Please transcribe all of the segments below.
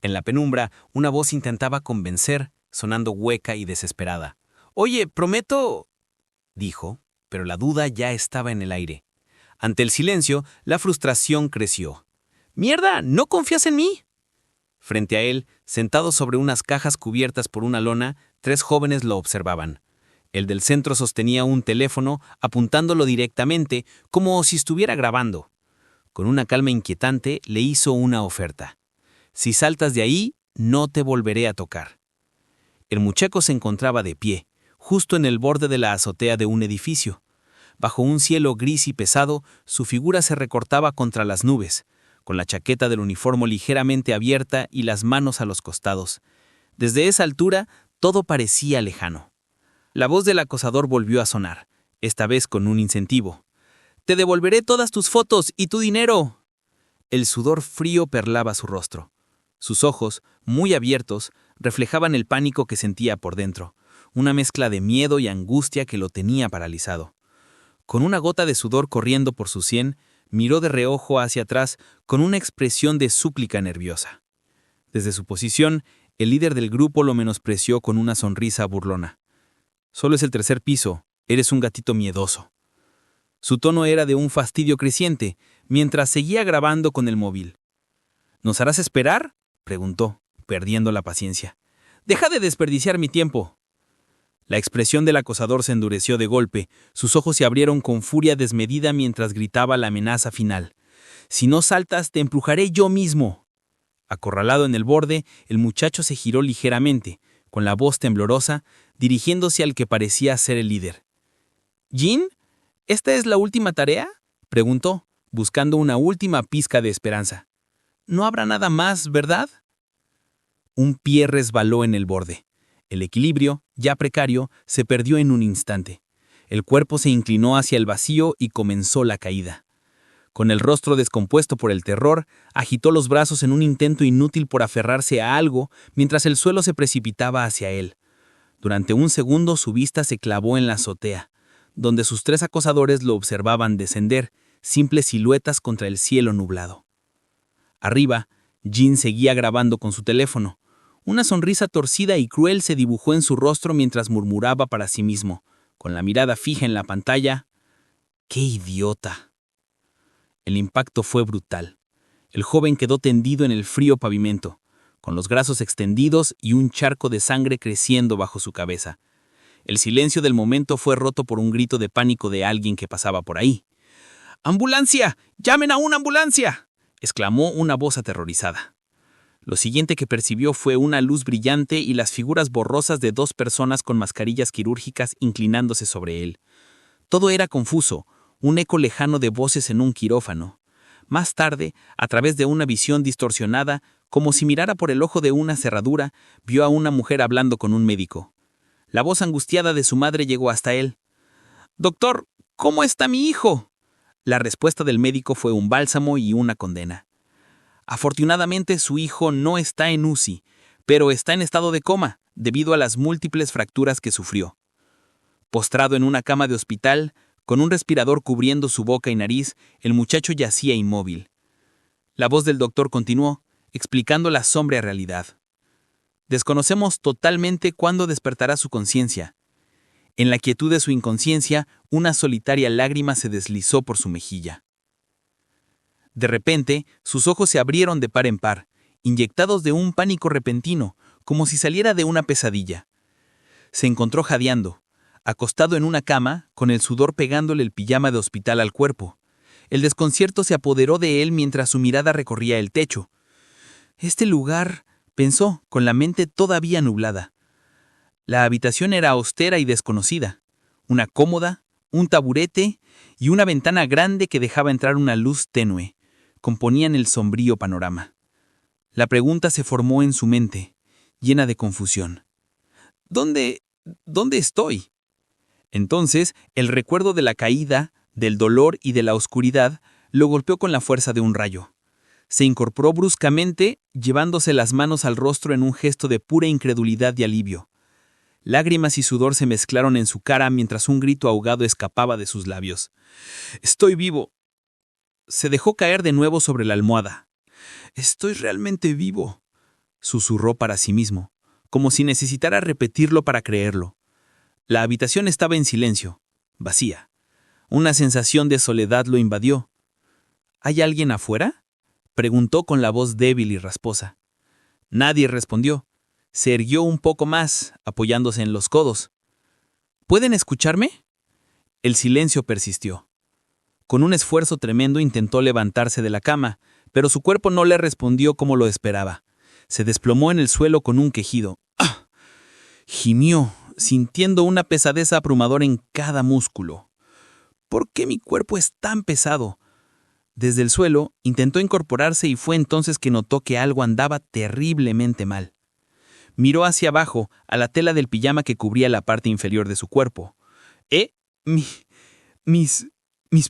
En la penumbra, una voz intentaba convencer, sonando hueca y desesperada. «Oye, prometo», dijo, pero la duda ya estaba en el aire. Ante el silencio, la frustración creció. «¡Mierda! ¿No confías en mí?». Frente a él, sentados sobre unas cajas cubiertas por una lona, 3 jóvenes lo observaban. El del centro sostenía un teléfono, apuntándolo directamente, como si estuviera grabando. Con una calma inquietante, le hizo una oferta. «Si saltas de ahí, no te volveré a tocar». El muchacho se encontraba de pie, justo en el borde de la azotea de un edificio. Bajo un cielo gris y pesado, su figura se recortaba contra las nubes, con la chaqueta del uniforme ligeramente abierta y las manos a los costados. Desde esa altura, todo parecía lejano. La voz del acosador volvió a sonar, esta vez con un incentivo. «Te devolveré todas tus fotos y tu dinero». El sudor frío perlaba su rostro. Sus ojos, muy abiertos, reflejaban el pánico que sentía por dentro, una mezcla de miedo y angustia que lo tenía paralizado. Con una gota de sudor corriendo por su sien, miró de reojo hacia atrás con una expresión de súplica nerviosa. Desde su posición, el líder del grupo lo menospreció con una sonrisa burlona. «Solo es el 3er piso, eres un gatito miedoso». Su tono era de un fastidio creciente, mientras seguía grabando con el móvil. «¿Nos harás esperar?», preguntó, perdiendo la paciencia. «Deja de desperdiciar mi tiempo». La expresión del acosador se endureció de golpe, sus ojos se abrieron con furia desmedida mientras gritaba la amenaza final. «Si no saltas, te empujaré yo mismo». Acorralado en el borde, el muchacho se giró ligeramente, con la voz temblorosa, dirigiéndose al que parecía ser el líder. «¿Jin? ¿Esta es la última tarea?», preguntó, buscando una última pizca de esperanza. «No habrá nada más, ¿verdad?». Un pie resbaló en el borde. El equilibrio, ya precario, se perdió en un instante. El cuerpo se inclinó hacia el vacío y comenzó la caída. Con el rostro descompuesto por el terror, agitó los brazos en un intento inútil por aferrarse a algo mientras el suelo se precipitaba hacia él. Durante un segundo su vista se clavó en la azotea, donde sus 3 acosadores lo observaban descender, simples siluetas contra el cielo nublado. Arriba, Jin seguía grabando con su teléfono. Una sonrisa torcida y cruel se dibujó en su rostro mientras murmuraba para sí mismo, con la mirada fija en la pantalla: «¡Qué idiota!». El impacto fue brutal. El joven quedó tendido en el frío pavimento, con los brazos extendidos y un charco de sangre creciendo bajo su cabeza. El silencio del momento fue roto por un grito de pánico de alguien que pasaba por ahí. «¡Ambulancia! ¡Llamen a una ambulancia!», exclamó una voz aterrorizada. Lo siguiente que percibió fue una luz brillante y las figuras borrosas de 2 personas con mascarillas quirúrgicas inclinándose sobre él. Todo era confuso, un eco lejano de voces en un quirófano. Más tarde, a través de una visión distorsionada, como si mirara por el ojo de una cerradura, vio a una mujer hablando con un médico. La voz angustiada de su madre llegó hasta él. «Doctor, ¿cómo está mi hijo?». La respuesta del médico fue un bálsamo y una condena. «Afortunadamente su hijo no está en UCI, pero está en estado de coma, debido a las múltiples fracturas que sufrió». Postrado en una cama de hospital, con un respirador cubriendo su boca y nariz, el muchacho yacía inmóvil. La voz del doctor continuó, explicando la sombría realidad. «Desconocemos totalmente cuándo despertará su conciencia». En la quietud de su inconsciencia, una solitaria lágrima se deslizó por su mejilla. De repente, sus ojos se abrieron de par en par, inyectados de un pánico repentino, como si saliera de una pesadilla. Se encontró jadeando, acostado en una cama, con el sudor pegándole el pijama de hospital al cuerpo. El desconcierto se apoderó de él mientras su mirada recorría el techo. «Este lugar», pensó, con la mente todavía nublada. La habitación era austera y desconocida. Una cómoda, un taburete y una ventana grande que dejaba entrar una luz tenue componían el sombrío panorama. La pregunta se formó en su mente, llena de confusión. ¿Dónde estoy? Entonces, el recuerdo de la caída, del dolor y de la oscuridad lo golpeó con la fuerza de un rayo. Se incorporó bruscamente, llevándose las manos al rostro en un gesto de pura incredulidad y alivio. Lágrimas y sudor se mezclaron en su cara mientras un grito ahogado escapaba de sus labios. «Estoy vivo». Se dejó caer de nuevo sobre la almohada. «Estoy realmente vivo». susurró para sí mismo, como si necesitara repetirlo para creerlo. La habitación estaba en silencio, vacía. Una sensación de soledad lo invadió. ¿Hay alguien afuera?, preguntó con la voz débil y rasposa. Nadie respondió. Se irguió un poco más, apoyándose en los codos. ¿Pueden escucharme? El silencio persistió. Con un esfuerzo tremendo intentó levantarse de la cama, pero su cuerpo no le respondió como lo esperaba. Se desplomó en el suelo con un quejido. ¡Ah! Gimió, sintiendo una pesadez abrumadora en cada músculo. ¿Por qué mi cuerpo es tan pesado? Desde el suelo, intentó incorporarse y fue entonces que notó que algo andaba terriblemente mal. Miró hacia abajo, a la tela del pijama que cubría la parte inferior de su cuerpo. ¿Mis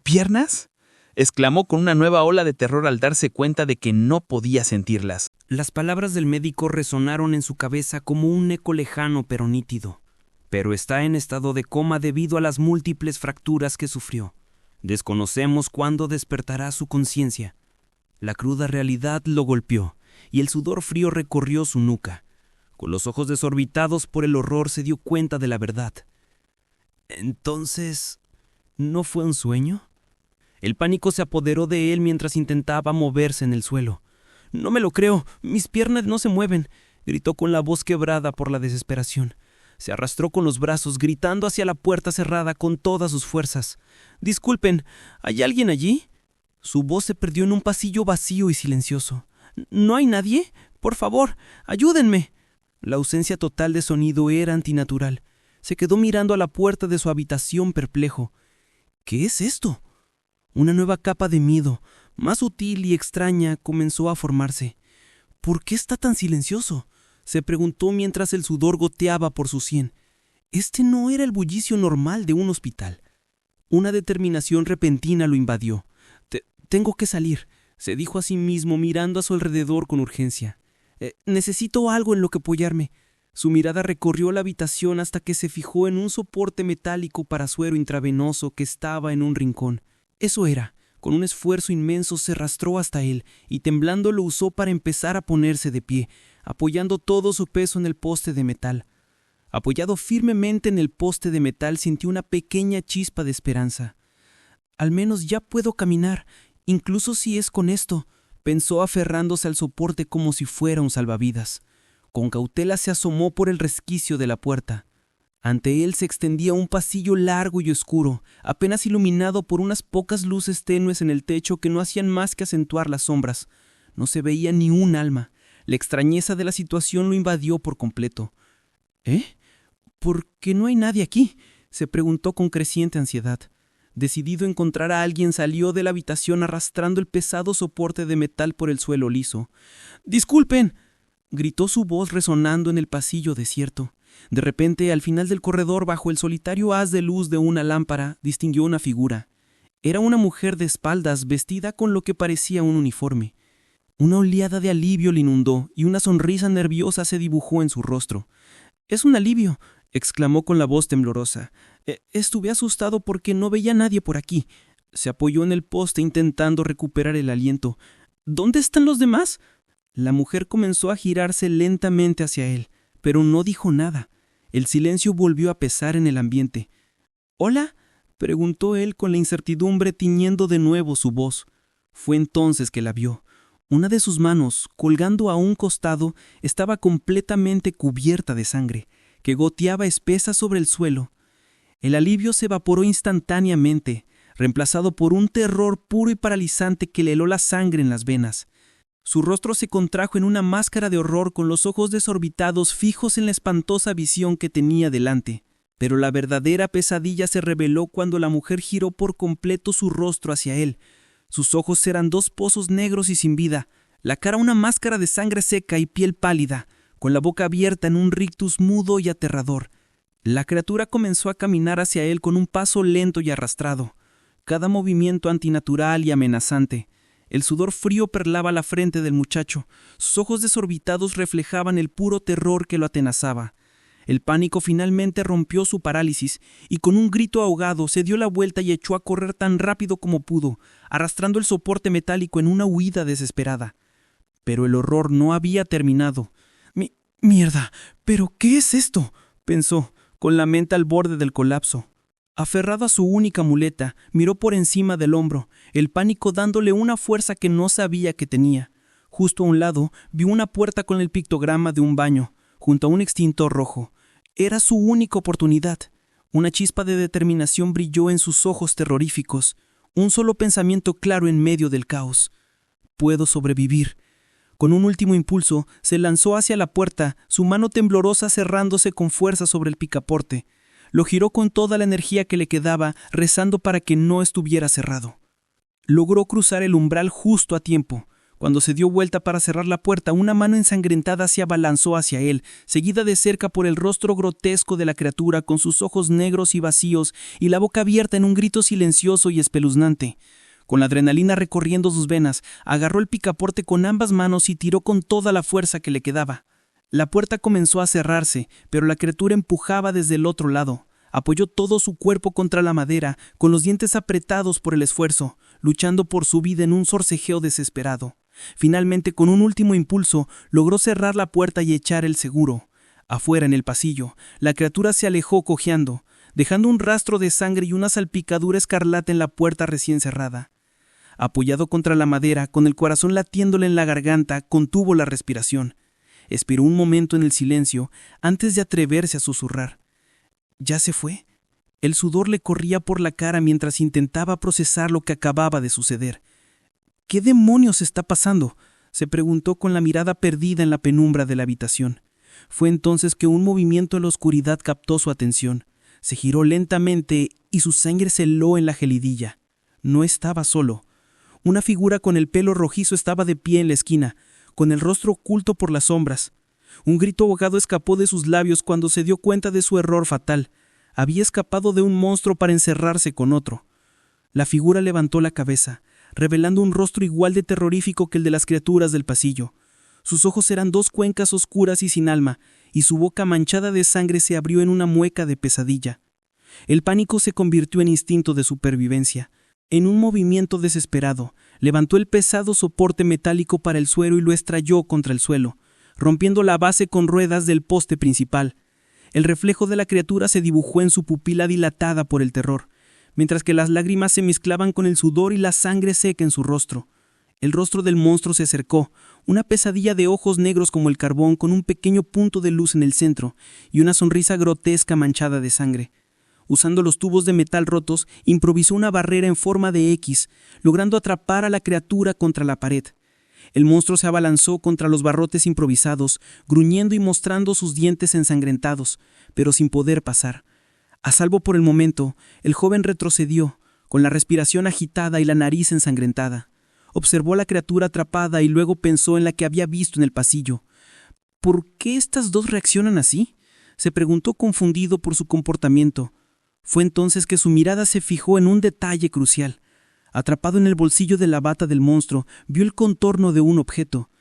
piernas?, exclamó con una nueva ola de terror al darse cuenta de que no podía sentirlas. Las palabras del médico resonaron en su cabeza como un eco lejano pero nítido. Pero está en estado de coma debido a las múltiples fracturas que sufrió. Desconocemos cuándo despertará su conciencia. La cruda realidad lo golpeó, y el sudor frío recorrió su nuca. Con los ojos desorbitados por el horror se dio cuenta de la verdad. Entonces, ¿no fue un sueño? El pánico se apoderó de él mientras intentaba moverse en el suelo. «No me lo creo, mis piernas no se mueven», gritó con la voz quebrada por la desesperación. Se arrastró con los brazos, gritando hacia la puerta cerrada con todas sus fuerzas. «Disculpen, ¿hay alguien allí?» Su voz se perdió en un pasillo vacío y silencioso. «¿No hay nadie? Por favor, ayúdenme». La ausencia total de sonido era antinatural. Se quedó mirando a la puerta de su habitación perplejo. ¿Qué es esto? Una nueva capa de miedo, más sutil y extraña, comenzó a formarse. ¿Por qué está tan silencioso?, se preguntó mientras el sudor goteaba por su sien. Este no era el bullicio normal de un hospital. Una determinación repentina lo invadió. Tengo que salir, se dijo a sí mismo mirando a su alrededor con urgencia. Necesito algo en lo que apoyarme. Su mirada recorrió la habitación hasta que se fijó en un soporte metálico para suero intravenoso que estaba en un rincón. Eso era. Con un esfuerzo inmenso se arrastró hasta él y temblando lo usó para empezar a ponerse de pie, apoyando todo su peso en el poste de metal. Apoyado firmemente en el poste de metal, sintió una pequeña chispa de esperanza. Al menos ya puedo caminar, incluso si es con esto, pensó aferrándose al soporte como si fuera un salvavidas. Con cautela se asomó por el resquicio de la puerta. Ante él se extendía un pasillo largo y oscuro, apenas iluminado por unas pocas luces tenues en el techo que no hacían más que acentuar las sombras. No se veía ni un alma. La extrañeza de la situación lo invadió por completo. ¿Por qué no hay nadie aquí?, se preguntó con creciente ansiedad. Decidido a encontrar a alguien, salió de la habitación arrastrando el pesado soporte de metal por el suelo liso. «¡Disculpen!», gritó su voz resonando en el pasillo desierto. De repente, al final del corredor, bajo el solitario haz de luz de una lámpara, distinguió una figura. Era una mujer de espaldas, vestida con lo que parecía un uniforme. Una oleada de alivio le inundó y una sonrisa nerviosa se dibujó en su rostro. «Es un alivio», exclamó con la voz temblorosa. «Estuve asustado porque no veía a nadie por aquí». Se apoyó en el poste intentando recuperar el aliento. «¿Dónde están los demás?». La mujer comenzó a girarse lentamente hacia él, pero no dijo nada. El silencio volvió a pesar en el ambiente. «¿Hola?», preguntó él con la incertidumbre tiñendo de nuevo su voz. Fue entonces que la vio. Una de sus manos, colgando a un costado, estaba completamente cubierta de sangre, que goteaba espesa sobre el suelo. El alivio se evaporó instantáneamente, reemplazado por un terror puro y paralizante que le heló la sangre en las venas. Su rostro se contrajo en una máscara de horror con los ojos desorbitados fijos en la espantosa visión que tenía delante. Pero la verdadera pesadilla se reveló cuando la mujer giró por completo su rostro hacia él. Sus ojos eran dos pozos negros y sin vida, la cara una máscara de sangre seca y piel pálida, con la boca abierta en un rictus mudo y aterrador. La criatura comenzó a caminar hacia él con un paso lento y arrastrado, cada movimiento antinatural y amenazante. El sudor frío perlaba la frente del muchacho. Sus ojos desorbitados reflejaban el puro terror que lo atenazaba. El pánico finalmente rompió su parálisis y con un grito ahogado se dio la vuelta y echó a correr tan rápido como pudo, arrastrando el soporte metálico en una huida desesperada. Pero el horror no había terminado. Mierda, ¿pero qué es esto?, pensó, con la mente al borde del colapso. Aferrado a su única muleta, miró por encima del hombro, el pánico dándole una fuerza que no sabía que tenía. Justo a un lado, vio una puerta con el pictograma de un baño, junto a un extintor rojo. Era su única oportunidad. Una chispa de determinación brilló en sus ojos terroríficos. Un solo pensamiento claro en medio del caos. Puedo sobrevivir. Con un último impulso, se lanzó hacia la puerta, su mano temblorosa cerrándose con fuerza sobre el picaporte. Lo giró con toda la energía que le quedaba, rezando para que no estuviera cerrado. Logró cruzar el umbral justo a tiempo. Cuando se dio vuelta para cerrar la puerta, una mano ensangrentada se abalanzó hacia él, seguida de cerca por el rostro grotesco de la criatura con sus ojos negros y vacíos y la boca abierta en un grito silencioso y espeluznante. Con la adrenalina recorriendo sus venas, agarró el picaporte con ambas manos y tiró con toda la fuerza que le quedaba. La puerta comenzó a cerrarse, pero la criatura empujaba desde el otro lado. Apoyó todo su cuerpo contra la madera, con los dientes apretados por el esfuerzo, luchando por su vida en un forcejeo desesperado. Finalmente, con un último impulso, logró cerrar la puerta y echar el seguro. Afuera, en el pasillo, la criatura se alejó cojeando, dejando un rastro de sangre y una salpicadura escarlata en la puerta recién cerrada. Apoyado contra la madera, con el corazón latiéndole en la garganta, contuvo la respiración. Esperó un momento en el silencio antes de atreverse a susurrar. ¿Ya se fue? El sudor le corría por la cara mientras intentaba procesar lo que acababa de suceder. ¿Qué demonios está pasando?, se preguntó con la mirada perdida en la penumbra de la habitación. Fue entonces que un movimiento en la oscuridad captó su atención. Se giró lentamente y su sangre se heló en la gelidilla. No estaba solo. Una figura con el pelo rojizo estaba de pie en la esquina, con el rostro oculto por las sombras. Un grito ahogado escapó de sus labios cuando se dio cuenta de su error fatal. Había escapado de un monstruo para encerrarse con otro. La figura levantó la cabeza, revelando un rostro igual de terrorífico que el de las criaturas del pasillo. Sus ojos eran dos cuencas oscuras y sin alma, y su boca manchada de sangre se abrió en una mueca de pesadilla. El pánico se convirtió en instinto de supervivencia. En un movimiento desesperado, levantó el pesado soporte metálico para el suelo y lo estrelló contra el suelo, rompiendo la base con ruedas del poste principal. El reflejo de la criatura se dibujó en su pupila dilatada por el terror, mientras que las lágrimas se mezclaban con el sudor y la sangre seca en su rostro. El rostro del monstruo se acercó, una pesadilla de ojos negros como el carbón con un pequeño punto de luz en el centro y una sonrisa grotesca manchada de sangre. Usando los tubos de metal rotos, improvisó una barrera en forma de X, logrando atrapar a la criatura contra la pared. El monstruo se abalanzó contra los barrotes improvisados, gruñendo y mostrando sus dientes ensangrentados, pero sin poder pasar. A salvo por el momento, el joven retrocedió, con la respiración agitada y la nariz ensangrentada. Observó a la criatura atrapada y luego pensó en la que había visto en el pasillo. ¿Por qué estas dos reaccionan así?, se preguntó confundido por su comportamiento. Fue entonces que su mirada se fijó en un detalle crucial. Atrapado en el bolsillo de la bata del monstruo, vio el contorno de un objeto.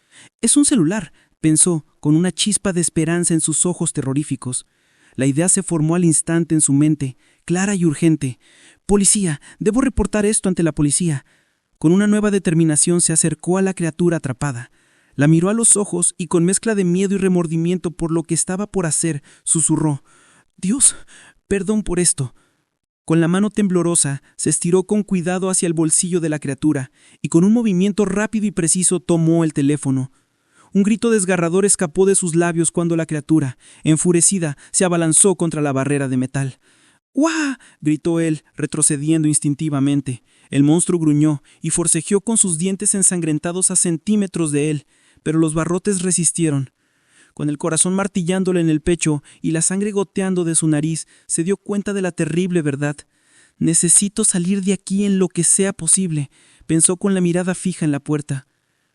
«Es un celular», pensó, con una chispa de esperanza en sus ojos terroríficos. La idea se formó al instante en su mente, clara y urgente. «Policía, debo reportar esto ante la policía». Con una nueva determinación se acercó a la criatura atrapada. La miró a los ojos y con mezcla de miedo y remordimiento por lo que estaba por hacer, susurró: «Dios, perdón por esto». Con la mano temblorosa, se estiró con cuidado hacia el bolsillo de la criatura y con un movimiento rápido y preciso tomó el teléfono. Un grito desgarrador escapó de sus labios cuando la criatura, enfurecida, se abalanzó contra la barrera de metal. «¡Guau!», gritó él, retrocediendo instintivamente. El monstruo gruñó y forcejeó con sus dientes ensangrentados a centímetros de él, pero los barrotes resistieron. Con el corazón martillándole en el pecho y la sangre goteando de su nariz, se dio cuenta de la terrible verdad. «Necesito salir de aquí en lo que sea posible», pensó con la mirada fija en la puerta.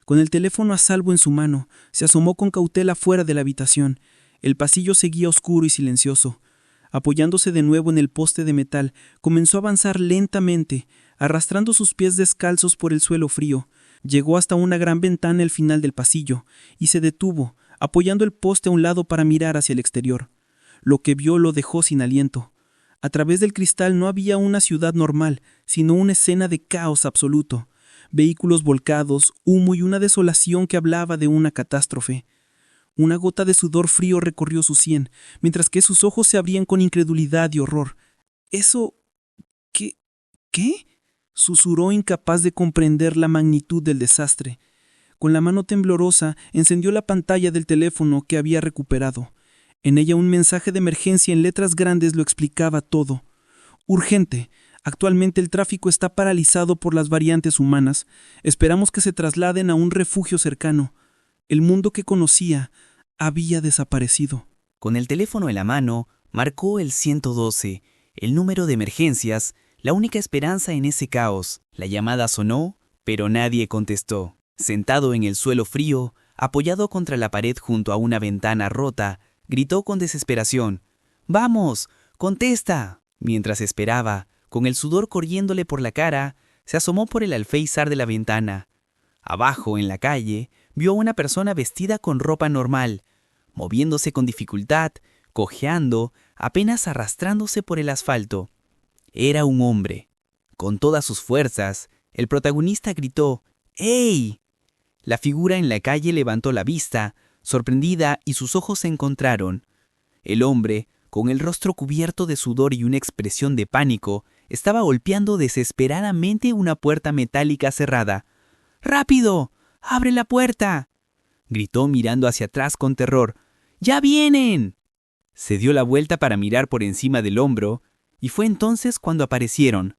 Con el teléfono a salvo en su mano, se asomó con cautela fuera de la habitación. El pasillo seguía oscuro y silencioso. Apoyándose de nuevo en el poste de metal, comenzó a avanzar lentamente, arrastrando sus pies descalzos por el suelo frío. Llegó hasta una gran ventana al final del pasillo y se detuvo, apoyando el poste a un lado para mirar hacia el exterior. Lo que vio lo dejó sin aliento. A través del cristal no había una ciudad normal, sino una escena de caos absoluto. Vehículos volcados, humo y una desolación que hablaba de una catástrofe. Una gota de sudor frío recorrió su sien, mientras que sus ojos se abrían con incredulidad y horror. «¿Eso? ¿Qué?», susurró, incapaz de comprender la magnitud del desastre. Con la mano temblorosa, encendió la pantalla del teléfono que había recuperado. En ella un mensaje de emergencia en letras grandes lo explicaba todo. «Urgente. Actualmente el tráfico está paralizado por las variantes humanas. Esperamos que se trasladen a un refugio cercano. El mundo que conocía había desaparecido». Con el teléfono en la mano, marcó el 112, el número de emergencias, la única esperanza en ese caos. La llamada sonó, pero nadie contestó. Sentado en el suelo frío, apoyado contra la pared junto a una ventana rota, gritó con desesperación: «¡Vamos! ¡Contesta!». Mientras esperaba, con el sudor corriéndole por la cara, se asomó por el alféizar de la ventana. Abajo, en la calle, vio a una persona vestida con ropa normal, moviéndose con dificultad, cojeando, apenas arrastrándose por el asfalto. Era un hombre. Con todas sus fuerzas, el protagonista gritó: «¡Ey!». La figura en la calle levantó la vista, sorprendida, y sus ojos se encontraron. El hombre, con el rostro cubierto de sudor y una expresión de pánico, estaba golpeando desesperadamente una puerta metálica cerrada. «¡Rápido! ¡Abre la puerta!», gritó mirando hacia atrás con terror. «¡Ya vienen!». Se dio la vuelta para mirar por encima del hombro, y fue entonces cuando aparecieron.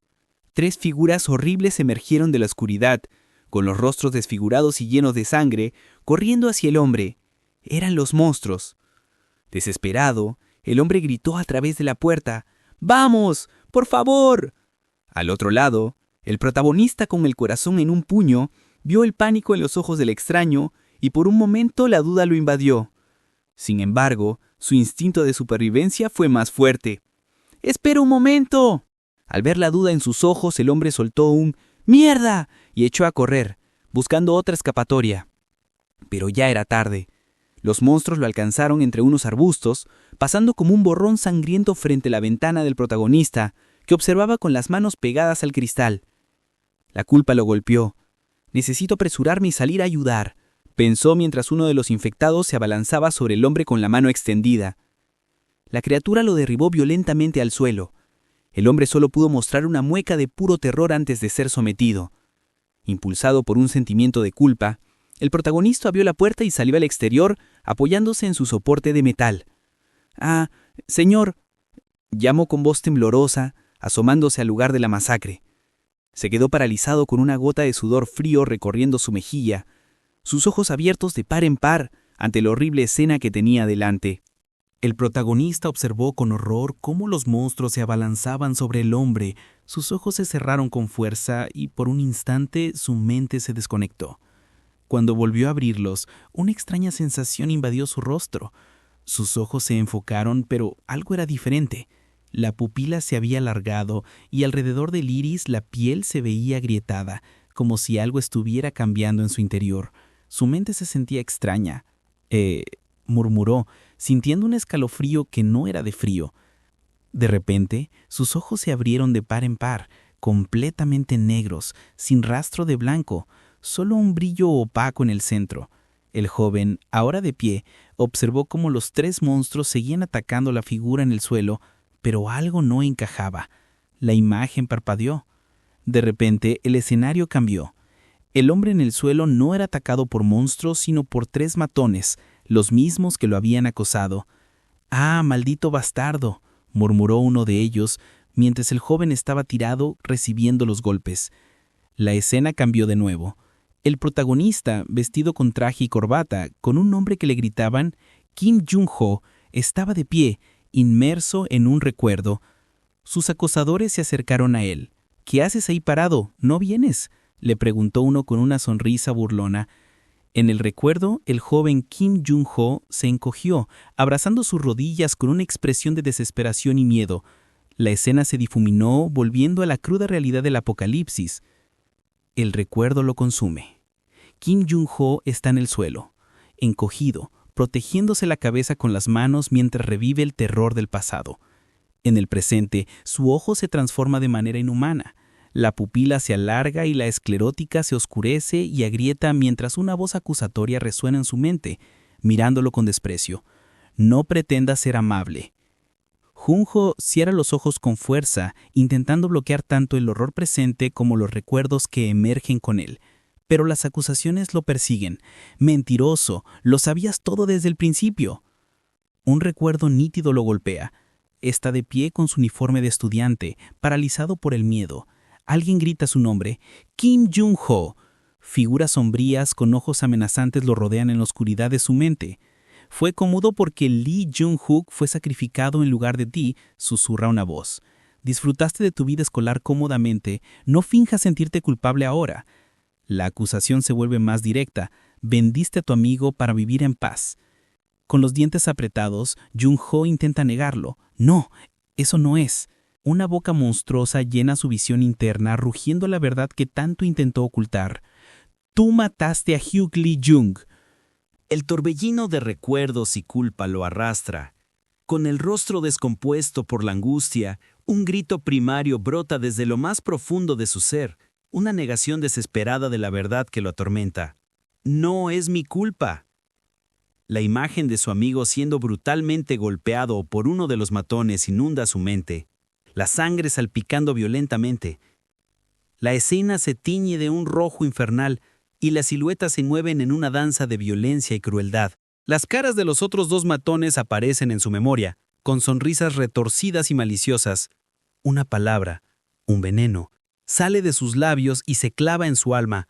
3 figuras horribles emergieron de la oscuridad, con los rostros desfigurados y llenos de sangre, corriendo hacia el hombre. Eran los monstruos. Desesperado, el hombre gritó a través de la puerta: «¡Vamos! ¡Por favor!». Al otro lado, el protagonista, con el corazón en un puño, vio el pánico en los ojos del extraño y por un momento la duda lo invadió. Sin embargo, su instinto de supervivencia fue más fuerte. «¡Espera un momento!». Al ver la duda en sus ojos, el hombre soltó un «¡Mierda!» y echó a correr, buscando otra escapatoria. Pero ya era tarde. Los monstruos lo alcanzaron entre unos arbustos, pasando como un borrón sangriento frente a la ventana del protagonista, que observaba con las manos pegadas al cristal. La culpa lo golpeó. «Necesito apresurarme y salir a ayudar», pensó mientras uno de los infectados se abalanzaba sobre el hombre con la mano extendida. La criatura lo derribó violentamente al suelo. El hombre solo pudo mostrar una mueca de puro terror antes de ser sometido. Impulsado por un sentimiento de culpa, el protagonista abrió la puerta y salió al exterior apoyándose en su soporte de metal. «Ah, señor», llamó con voz temblorosa, asomándose al lugar de la masacre. Se quedó paralizado con una gota de sudor frío recorriendo su mejilla, sus ojos abiertos de par en par ante la horrible escena que tenía delante. El protagonista observó con horror cómo los monstruos se abalanzaban sobre el hombre. Sus ojos se cerraron con fuerza y por un instante su mente se desconectó. Cuando volvió a abrirlos, una extraña sensación invadió su rostro. Sus ojos se enfocaron, pero algo era diferente. La pupila se había alargado y alrededor del iris la piel se veía agrietada, como si algo estuviera cambiando en su interior. Su mente se sentía extraña. Murmuró, sintiendo un escalofrío que no era de frío. De repente, sus ojos se abrieron de par en par, completamente negros, sin rastro de blanco, solo un brillo opaco en el centro. El joven, ahora de pie, observó cómo los 3 monstruos seguían atacando la figura en el suelo, pero algo no encajaba. La imagen parpadeó. De repente, el escenario cambió. El hombre en el suelo no era atacado por monstruos, sino por 3 matones, los mismos que lo habían acosado. «¡Ah, maldito bastardo!», murmuró uno de ellos, mientras el joven estaba tirado recibiendo los golpes. La escena cambió de nuevo. El protagonista, vestido con traje y corbata, con un nombre que le gritaban Kim Jung-ho, estaba de pie, inmerso en un recuerdo. Sus acosadores se acercaron a él. «¿Qué haces ahí parado? ¿No vienes?», le preguntó uno con una sonrisa burlona. En el recuerdo, el joven Kim Jung-ho se encogió, abrazando sus rodillas con una expresión de desesperación y miedo. La escena se difuminó, volviendo a la cruda realidad del apocalipsis. El recuerdo lo consume. Kim Jung-ho está en el suelo, encogido, protegiéndose la cabeza con las manos mientras revive el terror del pasado. En el presente, su ojo se transforma de manera inhumana. La pupila se alarga y la esclerótica se oscurece y agrieta mientras una voz acusatoria resuena en su mente. mirándolo con desprecio. No pretendas ser amable. Junho cierra los ojos con fuerza, intentando bloquear tanto el horror presente como los recuerdos que emergen con él. Pero las acusaciones lo persiguen. Mentiroso, lo sabías todo desde el principio. Un recuerdo nítido lo golpea. Está de pie con su uniforme de estudiante, paralizado por el miedo. Alguien grita su nombre, Kim Jung-ho. Figuras sombrías con ojos amenazantes lo rodean en la oscuridad de su mente. Fue cómodo porque Lee Jung-hook fue sacrificado en lugar de ti, susurra una voz. Disfrutaste de tu vida escolar cómodamente, no finjas sentirte culpable ahora. La acusación se vuelve más directa, vendiste a tu amigo para vivir en paz. Con los dientes apretados, Jung-ho intenta negarlo. No, eso no es. Una boca monstruosa llena su visión interna, rugiendo la verdad que tanto intentó ocultar. Tú mataste a Hyuk Lee Jung. El torbellino de recuerdos y culpa lo arrastra. Con el rostro descompuesto por la angustia, un grito primario brota desde lo más profundo de su ser, una negación desesperada de la verdad que lo atormenta. No es mi culpa. La imagen de su amigo siendo brutalmente golpeado por uno de los matones inunda su mente, la sangre salpicando violentamente. La escena se tiñe de un rojo infernal, y las siluetas se mueven en una danza de violencia y crueldad. Las caras de los otros dos matones aparecen en su memoria, con sonrisas retorcidas y maliciosas. Una palabra, un veneno, sale de sus labios y se clava en su alma.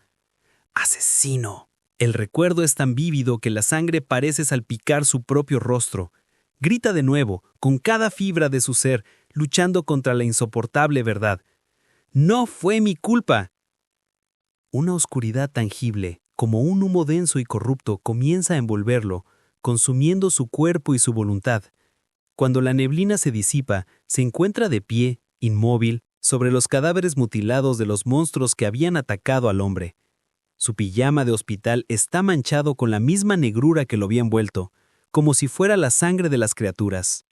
¡Asesino! El recuerdo es tan vívido que la sangre parece salpicar su propio rostro. Grita de nuevo, con cada fibra de su ser, luchando contra la insoportable verdad. ¡No fue mi culpa! Una oscuridad tangible, como un humo denso y corrupto, comienza a envolverlo, consumiendo su cuerpo y su voluntad. Cuando la neblina se disipa, se encuentra de pie, inmóvil, sobre los cadáveres mutilados de los monstruos que habían atacado al hombre. Su pijama de hospital está manchado con la misma negrura que lo había envuelto, como si fuera la sangre de las criaturas.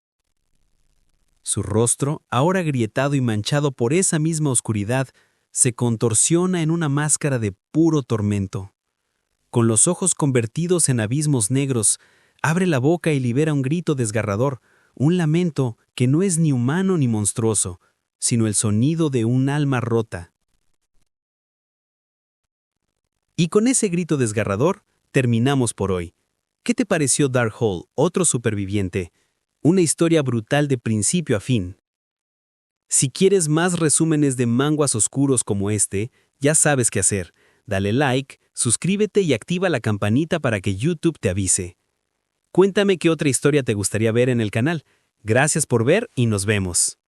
Su rostro, ahora agrietado y manchado por esa misma oscuridad, se contorsiona en una máscara de puro tormento. Con los ojos convertidos en abismos negros, abre la boca y libera un grito desgarrador, un lamento que no es ni humano ni monstruoso, sino el sonido de un alma rota. Y con ese grito desgarrador, terminamos por hoy. ¿Qué te pareció Darkhold, otro superviviente? Una historia brutal de principio a fin. Si quieres más resúmenes de manguas oscuros como este, ya sabes qué hacer. Dale like, suscríbete y activa la campanita para que YouTube te avise. Cuéntame qué otra historia te gustaría ver en el canal. Gracias por ver y nos vemos.